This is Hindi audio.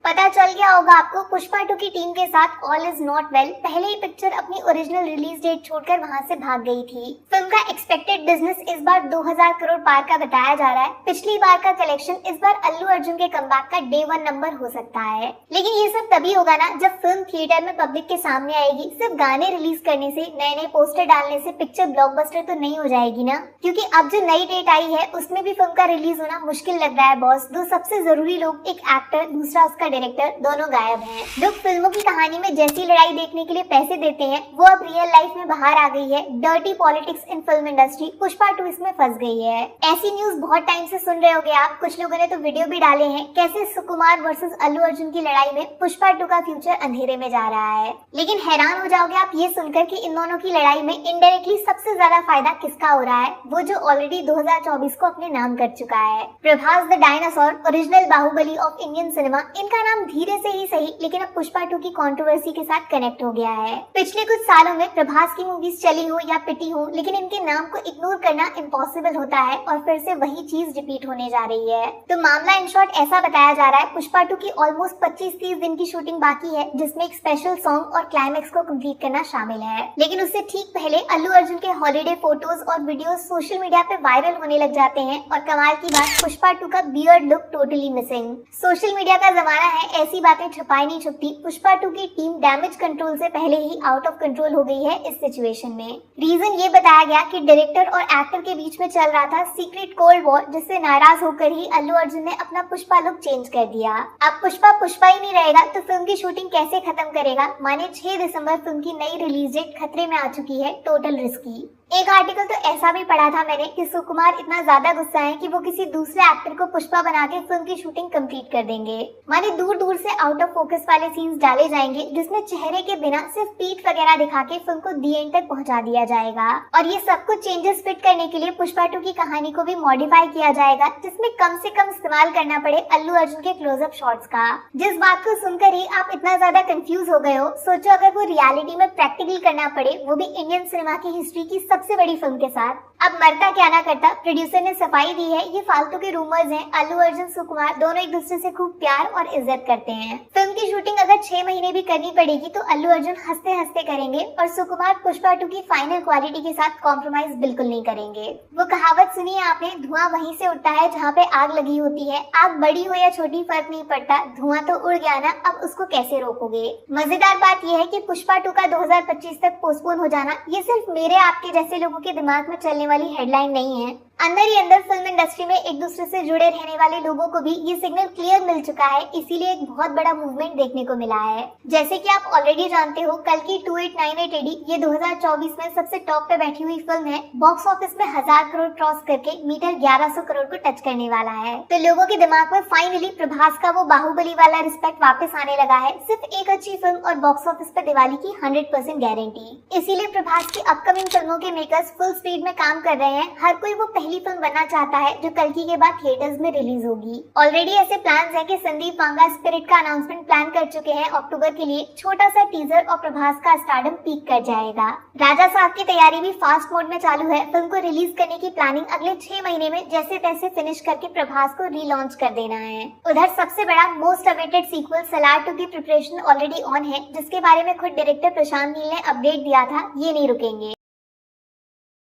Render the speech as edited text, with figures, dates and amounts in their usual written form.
पता चल गया होगा आपको, पुष्पा 2 की टीम के साथ ऑल इज नॉट वेल। पहले ही पिक्चर अपनी ओरिजिनल रिलीज डेट छोड़कर वहां से भाग गई थी। फिल्म का एक्सपेक्टेड बिजनेस इस बार 2000 करोड़ पार का बताया जा रहा है। पिछली बार का कलेक्शन इस बार अल्लू अर्जुन के कमबैक का डे 1 नंबर हो सकता है। लेकिन ये सब तभी होगा ना जब फिल्म थिएटर में पब्लिक के सामने आएगी। सिर्फ गाने रिलीज करने से, नए नए पोस्टर डालने से पिक्चर ब्लॉकबस्टर तो नहीं हो जाएगी ना। क्योंकि अब जो नई डेट आई है उसमें भी फिल्म का रिलीज होना मुश्किल लग रहा है बॉस। दो सबसे जरूरी लोग, एक एक्टर दूसरा उसका डायरेक्टर, दोनों गायब हैं। लोग फिल्मों की कहानी में जैसी लड़ाई देखने के लिए पैसे देते हैं वो अब रियल लाइफ में बाहर आ गई है। Dirty politics in film industry, Pushpa 2 इसमें फंस गई है। ऐसी न्यूज बहुत टाइम से सुन रहे होगे आप। कुछ लोगों ने तो वीडियो भी डाले हैं कैसे सुकुमार वर्सेस अल्लू अर्जुन की लड़ाई में पुष्पा 2 का फ्यूचर अंधेरे में जा रहा है। लेकिन हैरान हो जाओगे आप ये सुनकर कि इन दोनों की लड़ाई में इनडायरेक्टली सबसे ज्यादा फायदा किसका हो रहा है, वो जो ऑलरेडी 2024 को अपने नाम कर चुका है। Prabhas the dinosaur, original Baahubali of Indian cinema, इनका नाम धीरे से ही सही लेकिन अब पुष्पा 2 की कंट्रोवर्सी के साथ कनेक्ट हो गया है। पिछले कुछ सालों में प्रभास की मूवीज चली हो या पिटी हो, लेकिन इनके नाम को इग्नोर करना इम्पॉसिबल होता है और फिर से वही चीज रिपीट होने जा रही है। तो मामला इन शॉर्ट ऐसा बताया जा रहा है, पुष्पा 2 की ऑलमोस्ट 25-30 दिन की शूटिंग बाकी है, जिसमें एक स्पेशल सॉन्ग और क्लाइमेक्स को कंप्लीट करना शामिल है। लेकिन उससे ठीक पहले अल्लू अर्जुन के हॉलीडे फोटोज और वीडियोस सोशल मीडिया पे वायरल होने लग जाते हैं। और कमाल की बात, पुष्पा 2 का beard look totally missing. Social media का जमाना है, ऐसी बातें छुपाई नहीं छुपती। पुष्पा 2 की टीम डैमेज कंट्रोल से पहले ही आउट ऑफ कंट्रोल हो गई है इस सिचुएशन में। रीजन ये बताया गया कि डायरेक्टर और एक्टर के बीच में चल रहा था सीक्रेट कोल्ड वॉर, जिससे नाराज होकर ही अल्लू अर्जुन ने अपना पुष्पा लुक चेंज कर दिया। अब पुष्पा पुष्पा ही नहीं रहेगा तो फिल्म की शूटिंग कैसे खत्म करेगा। माने 6 दिसंबर फिल्म की नई रिलीज डेट खतरे में आ चुकी है, टोटल रिस्की। एक आर्टिकल तो ऐसा भी पढ़ा था मैंने कि सुकुमार इतना ज्यादा गुस्सा है कि वो किसी दूसरे एक्टर को पुष्पा बना के फिल्म की शूटिंग कंप्लीट कर देंगे। माने दूर दूर से आउट ऑफ फोकस वाले सीन्स डाले जाएंगे, जिसमें चेहरे के बिना सिर्फ पीठ वगैरह दिखा के फिल्म को दी एंड तक पहुंचा दिया जाएगा। और ये सब कुछ चेंजेस फिट करने के लिए पुष्पा 2 की कहानी को भी मॉडिफाई किया जाएगा, जिसमें कम से कम इस्तेमाल करना पड़े अल्लू अर्जुन के क्लोजअप शॉट्स का। जिस बात को सुनकर ही आप इतना ज्यादा कंफ्यूज हो गए हो, सोचो अगर वो रियलिटी में प्रैक्टिकल करना पड़े, वो भी इंडियन सिनेमा की हिस्ट्री की सबसे बड़ी फिल्म के साथ। अब मरता क्या ना करता, प्रोड्यूसर ने सफाई दी है, ये फालतू के रूमर्स हैं। अल्लू अर्जुन सुकुमार दोनों एक दूसरे से खूब प्यार और इज्जत करते हैं। फिल्म की शूटिंग अगर 6 महीने भी करनी पड़ेगी तो अल्लू अर्जुन हंसते हंसते करेंगे और सुकुमार पुष्पा 2 की फाइनल क्वालिटी के साथ कॉम्प्रोमाइज बिल्कुल नहीं करेंगे। वो कहावत सुनी है आपने, धुआं वहीं से उठता है जहाँ पे आग लगी होती है। आग बड़ी हो या छोटी फर्क नहीं पड़ता, धुआं तो उड़ गया ना, अब उसको कैसे रोकोगे। मजेदार बात यह है कि पुष्पा 2 का 2025 तक पोस्टपोन हो जाना ये सिर्फ मेरे आपके जैसे लोगों के दिमाग में चलने वाली हेडलाइन नहीं है। अंदर ही अंदर फिल्म इंडस्ट्री में एक दूसरे से जुड़े रहने वाले लोगों को भी ये सिग्नल क्लियर मिल चुका है, इसीलिए एक बहुत बड़ा मूवमेंट देखने को मिला है। जैसे कि आप ऑलरेडी जानते हो, कल की 2898 AD ये 2024 में सबसे टॉप पे बैठी हुई फिल्म है। बॉक्स ऑफिस में 1000 करोड़ क्रॉस करके मीटर 1100 करोड़ को टच करने वाला है। तो लोगों के दिमाग में फाइनली प्रभास का वो बाहुबली वाला रिस्पेक्ट वापस आने लगा है। सिर्फ एक अच्छी फिल्म और बॉक्स ऑफिस पे दिवाली की 100% गारंटी। इसीलिए प्रभास की अपकमिंग फिल्मों के मेकर्स फुल स्पीड में काम कर रहे हैं। हर कोई वो पहली फिल्म बनना चाहता है जो कल्कि के बाद थिएटर्स में रिलीज होगी। ऑलरेडी ऐसे प्लान्स हैं कि संदीप वांगा स्पिरिट का अनाउंसमेंट प्लान कर चुके हैं अक्टूबर के लिए। छोटा सा टीजर और प्रभास का स्टारडम पीक कर जाएगा। राजा साहब की तैयारी भी फास्ट मोड में चालू है। फिल्म को रिलीज करने की प्लानिंग अगले 6 महीने में जैसे तैसे फिनिश करके प्रभास को रीलॉन्च कर देना है। उधर सबसे बड़ा मोस्ट अवेटेड सीक्वल सलार 2 की प्रिपरेशन ऑलरेडी ऑन है, जिसके बारे में खुद डायरेक्टर प्रशांत नील ने अपडेट दिया था। ये नहीं रुकेंगे।